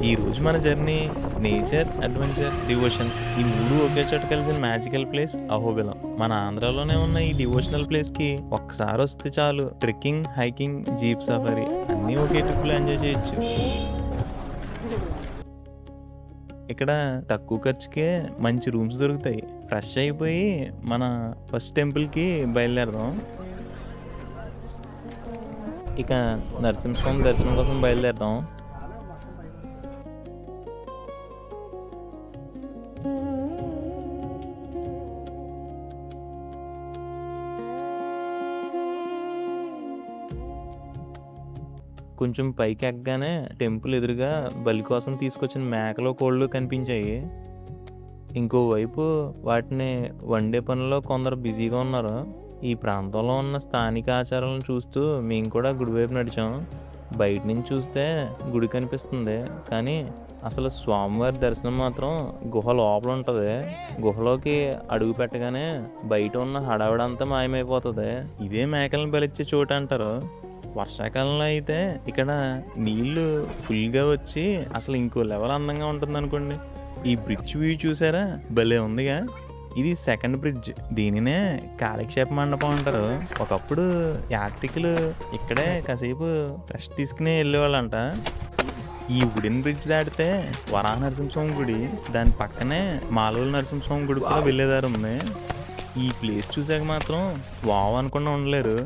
ఈ రోజు మన జర్నీ నేచర్, అడ్వెంచర్, డివోషన్ ఈ మూడు ఒకే చోట కలిసిన మ్యాజికల్ ప్లేస్ అహోబిలం. మన ఆంధ్రాలోనే ఉన్న ఈ డివోషనల్ ప్లేస్ కి ఒక్కసారి వస్తే చాలు ట్రెక్కింగ్, హైకింగ్, జీప్ సఫారీ అన్నీ ఒకే ట్రిప్ లో ఎంజాయ్ చేయొచ్చు. ఇక్కడ తక్కువ ఖర్చుకే మంచి రూమ్స్ దొరుకుతాయి. ఫ్రెష్ అయిపోయి మన ఫస్ట్ టెంపుల్కి బయలుదేరదాం. ఇక నరసింహస్వామి దర్శనం కోసం బయలుదేరదాం. కొంచెం పైకి ఎక్కగానే టెంపుల్ ఎదురుగా బలి కోసం తీసుకొచ్చిన మేకలు, కోళ్ళు కనిపించాయి. ఇంకోవైపు వాటిని వండే పనిలో కొందరు బిజీగా ఉన్నారు. ఈ ప్రాంతంలో ఉన్న స్థానిక ఆచారాలను చూస్తూ మేము కూడా గుడివైపు నడిచాం. బయట నుంచి చూస్తే గుడి కనిపిస్తుంది, కానీ అసలు స్వామివారి దర్శనం మాత్రం గుహ లోపల ఉంటుంది. గుహలోకి అడుగు పెట్టగానే బయట ఉన్న హడావిడంతా మాయమైపోతుంది. ఇదే మేకలను బలిచ్చే చోటు అంటారు. వర్షాకాలంలో అయితే ఇక్కడ నీళ్లు ఫుల్గా వచ్చి అసలు ఇంకో లెవెల్ అందంగా ఉంటుంది అనుకోండి. ఈ బ్రిడ్జ్ వ్యూ చూసారా, భలే ఉందిగా. ఇది సెకండ్ బ్రిడ్జ్. దీనినే కాలక్షేప మండపం అంటారు. ఒకప్పుడు యాత్రికులు ఇక్కడే కాసేపు రెస్ట్ తీసుకుని వెళ్ళేవాళ్ళంట. ఈ వుడెన్ బ్రిడ్జ్ దాటితే వరాహ నరసింహస్వామి గుడి, దాని పక్కనే మాలూరు నరసింహస్వామి గుడి కూడా వెళ్ళేదారు ఉంది. ఈ ప్లేస్ చూసాక మాత్రం వావ్ అనుకుండా ఉండలేరు.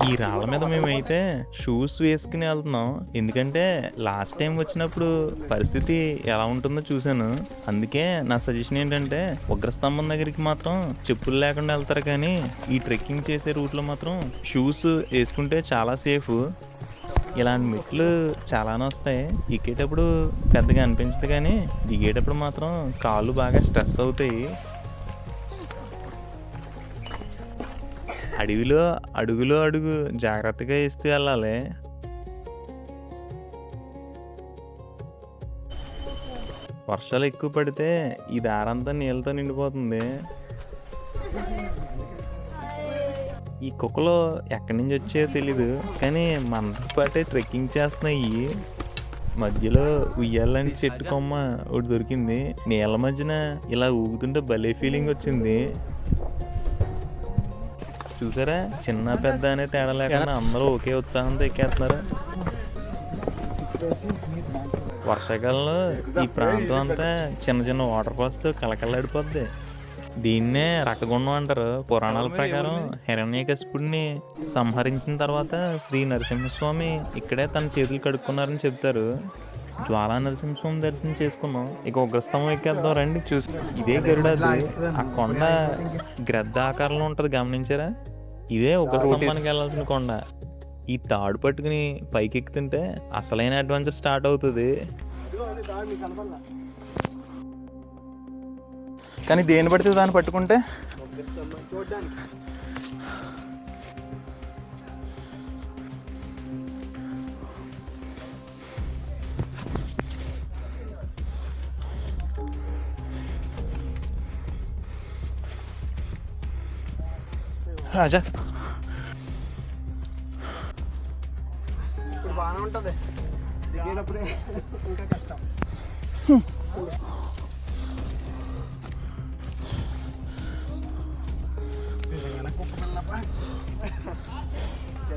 ఈ రాళ్ళ మీద మేమైతే షూస్ వేసుకుని వెళ్తున్నాం, ఎందుకంటే లాస్ట్ టైం వచ్చినప్పుడు పరిస్థితి ఎలా ఉంటుందో చూశాను. అందుకే నా సజెషన్ ఏంటంటే ఉగ్రస్తంభం దగ్గరికి మాత్రం చెప్పులు లేకుండా వెళ్తారు, కానీ ఈ ట్రెక్కింగ్ చేసే రూట్లో మాత్రం షూస్ వేసుకుంటే చాలా సేఫ్. ఇలాంటి మెట్లు చాలానే వస్తాయి. ఎక్కేటప్పుడు పెద్దగా అనిపించదు, కానీ దిగేటప్పుడు మాత్రం కాళ్ళు బాగా స్ట్రెస్ అవుతాయి. అడవిలో అడుగులో అడుగు జాగ్రత్తగా వేస్తూ వెళ్ళాలి. వర్షాలు ఎక్కువ పడితే ఈ దారంతా నీళ్ళతో నిండిపోతుంది. ఈ కుక్కలు ఎక్కడి నుంచి వచ్చాయో తెలీదు, కానీ మనతో పాటే ట్రెక్కింగ్ చేస్తున్నాయి. మధ్యలో ఉయ్యాలని చెట్టు కొమ్మ ఒకటి దొరికింది. నీళ్ళ మధ్యన ఇలా ఊగుతుంటే భలే ఫీలింగ్ వచ్చింది. చూసారా, చిన్న పెద్ద అనే తేడా లేకుండా అందరూ ఒకే ఉత్సాహంతో ఎక్కేస్తున్నారు. వర్షాకాలంలో ఈ ప్రాంతం అంతా చిన్న చిన్న వాటర్ ఫాల్స్తో కలకల్లాడిపోద్ది. దీన్నే రక్కగుండం అంటారు. పురాణాల ప్రకారం హిరణ్యకశిపుడిని సంహరించిన తర్వాత శ్రీ నరసింహస్వామి ఇక్కడే తన చేతులు కడుక్కున్నారని చెప్తారు. జ్వాలా నరసింహస్వామి దర్శనం చేసుకున్నాం. ఇక ఉగ్రస్తంభం ఎక్కేద్దాం రండి. చూసి ఇదే గరుడాది. ఆ కొండ గ్రద్ద ఆకారంలో ఉంటుంది, గమనించారా? ఇదే ఉగ్రస్తంభానికి వెళ్ళాల్సిన కొండ. ఈ తాడు పట్టుకుని పైకి ఎక్కుతుంటే అసలైన అడ్వెంచర్ స్టార్ట్ అవుతుంది. కానీ దేని పడితే దాన్ని పట్టుకుంటే రాజా ఇప్పుడు బాగానే ఉంటుంది. దిగేటప్పుడే ఇంకా కష్టం.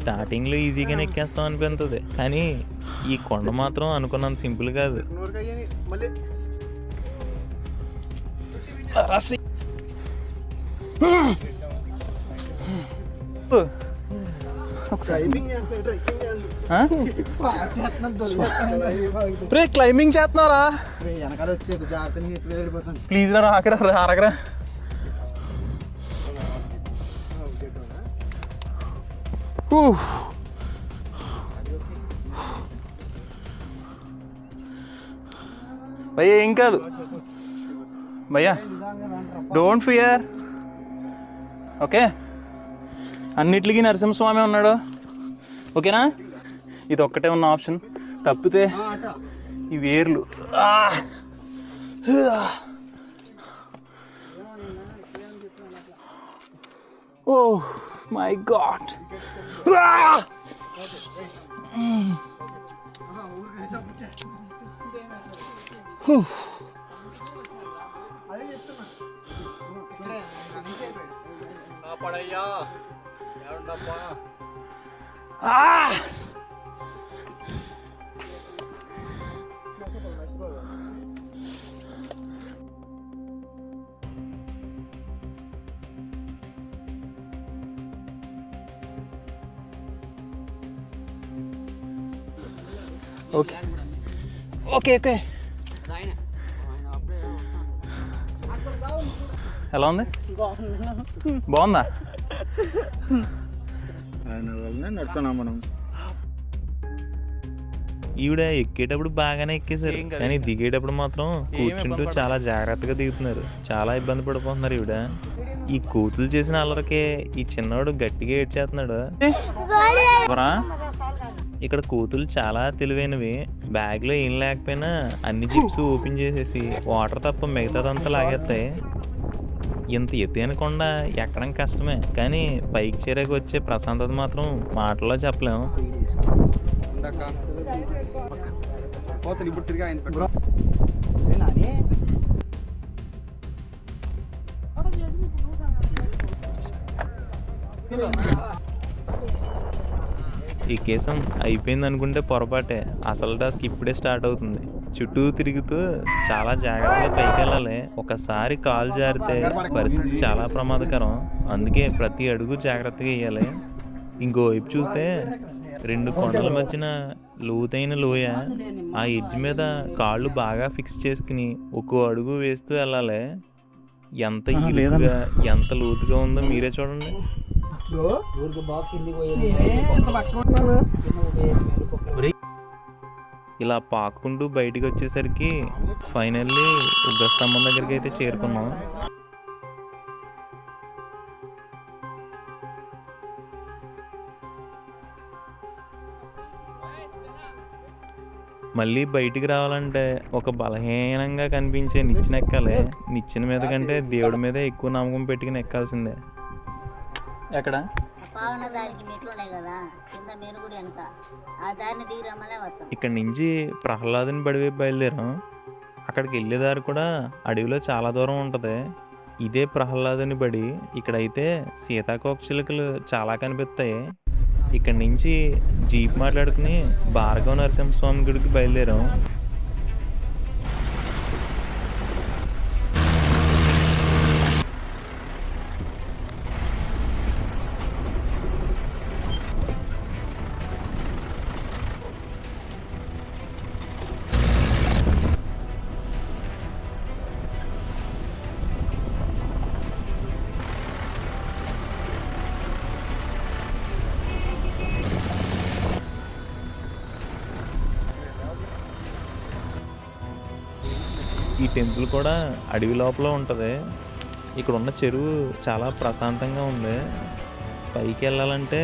స్టార్టింగ్లో ఈజీగానే ఎక్కేస్తాం అనిపిస్తుంది, కానీ ఈ కొండ మాత్రం అనుకున్నంత సింపుల్ కాదు. క్లైంబింగ్ చేస్తున్నారా? ప్లీజ్ రా, ఆకరా ఆరగరా. భయ్యా ఏం కాదు భయ్యా, డోంట్ ఫియర్. ఓకే, అన్నిటికీ నరసింహస్వామి ఉన్నాడు. ఓకేనా? ఇది ఒక్కటే ఉన్న ఆప్షన్. తప్పితే ఈ వేర్లు. Oh my god. Okay okay okay ఎలా ఉంది? బాగుందా? ఈవిడ ఎక్కేటప్పుడు బాగానే ఎక్కేశారు, కానీ దిగేటప్పుడు మాత్రం కూర్చుంటూ చాలా జాగ్రత్తగా దిగుతున్నారు. చాలా ఇబ్బంది పడిపోతున్నారు ఈవిడ. ఈ కూతులు చేసిన అల్లరికే ఈ చిన్నవాడు గట్టిగా ఏడ్చేస్తున్నాడు. ఇక్కడ కూతులు చాలా తెలివైనవి. బ్యాగ్లో ఏం లేకపోయినా అన్ని జిప్స్ ఓపెన్ చేసేసి వాటర్ తప్ప మిగతాదంతా లాగేస్తాయి. ఇంత ఎత్తైన కొండ ఎక్కడం కష్టమే, కానీ పైకి చేరాక వచ్చే ప్రశాంతత మాత్రం మాటల్లో చెప్పలేము. ఈ కేసం అయిపోయింది అనుకుంటే పొరపాటే. అసలు టాస్క్ ఇప్పుడే స్టార్ట్ అవుతుంది. చుట్టూ తిరుగుతూ చాలా జాగ్రత్తగా పైకి వెళ్ళాలి. ఒకసారి కాలు జారితే పరిస్థితి చాలా ప్రమాదకరం. అందుకే ప్రతి అడుగు జాగ్రత్తగా వేయాలి. ఇంకోవైపు చూస్తే 2 కొండల మధ్యన లోతైన లోయ. ఆ ఎడ్జ్ మీద కాళ్ళు బాగా ఫిక్స్ చేసుకుని ఒక్కో అడుగు వేస్తూ వెళ్ళాలి. ఎంత ఈలుగా ఎంత లోతుగా ఉందో మీరే చూడండి. ఇలా పాక్కుంటూ బయటికి వచ్చేసరికి ఫైనల్లీ ఉగ్రస్తంభం దగ్గరికి అయితే చేరుకున్నాం. మళ్ళీ బయటికి రావాలంటే ఒక బలహీనంగా కనిపించే నిచ్చెన ఎక్కాలి. నిచ్చెన మీద కంటే దేవుడి మీద ఎక్కువ నమ్మకం పెట్టుకుని ఎక్కాల్సిందే. ఎక్కడ ఇక్కడ నుంచి ప్రహ్లాదుని బడివైపు బయలుదేరాం. అక్కడికి వెళ్ళే దారి కూడా అడవిలో చాలా దూరం ఉంటుంది. ఇదే ప్రహ్లాదుని బడి. ఇక్కడైతే సీతాకోకచిలుకలు చాలా కనిపిస్తాయి. ఇక్కడ నుంచి జీప్ మాట్లాడుకుని భార్గవ నరసింహస్వామి గుడికి బయలుదేరాం. ఈ టెంపుల్ కూడా అడవి లోపల ఉంటుంది. ఇక్కడ ఉన్న చెరువు చాలా ప్రశాంతంగా ఉంది. పైకి వెళ్ళాలంటే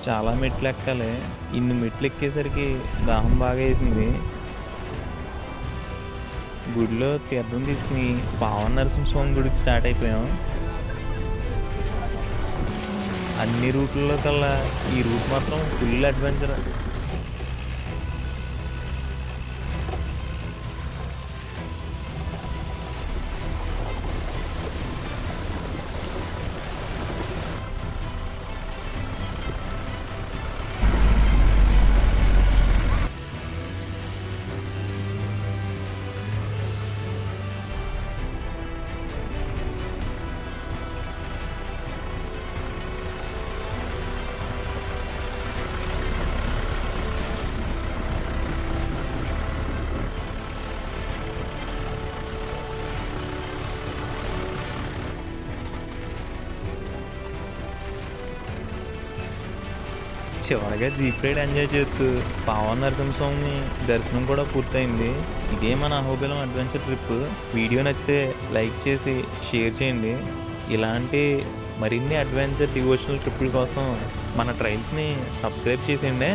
చాలా మెట్లు ఎక్కాలి. ఇన్ని మెట్లు ఎక్కేసరికి దాహం బాగా వేసింది. గుడిలో తీర్థం తీసుకుని పావన నరసింహస్వామి గుడికి స్టార్ట్ అయిపోయాం. అన్ని రూట్లలో కల్లా ఈ రూట్ మాత్రం ఫుల్ అడ్వెంచర్. చివరిగా జీప్ రైడ్ ఎంజాయ్ చేస్తూ పావన నరసింహస్వామి దర్శనం కూడా పూర్తయింది. ఇదే మన అహోబిలం అడ్వెంచర్ ట్రిప్. వీడియో నచ్చితే లైక్ చేసి షేర్ చేయండి. ఇలాంటి మరిన్ని అడ్వెంచర్ డివోషనల్ ట్రిప్పుల కోసం మన ట్రైల్స్ని సబ్స్క్రైబ్ చేసేయండి.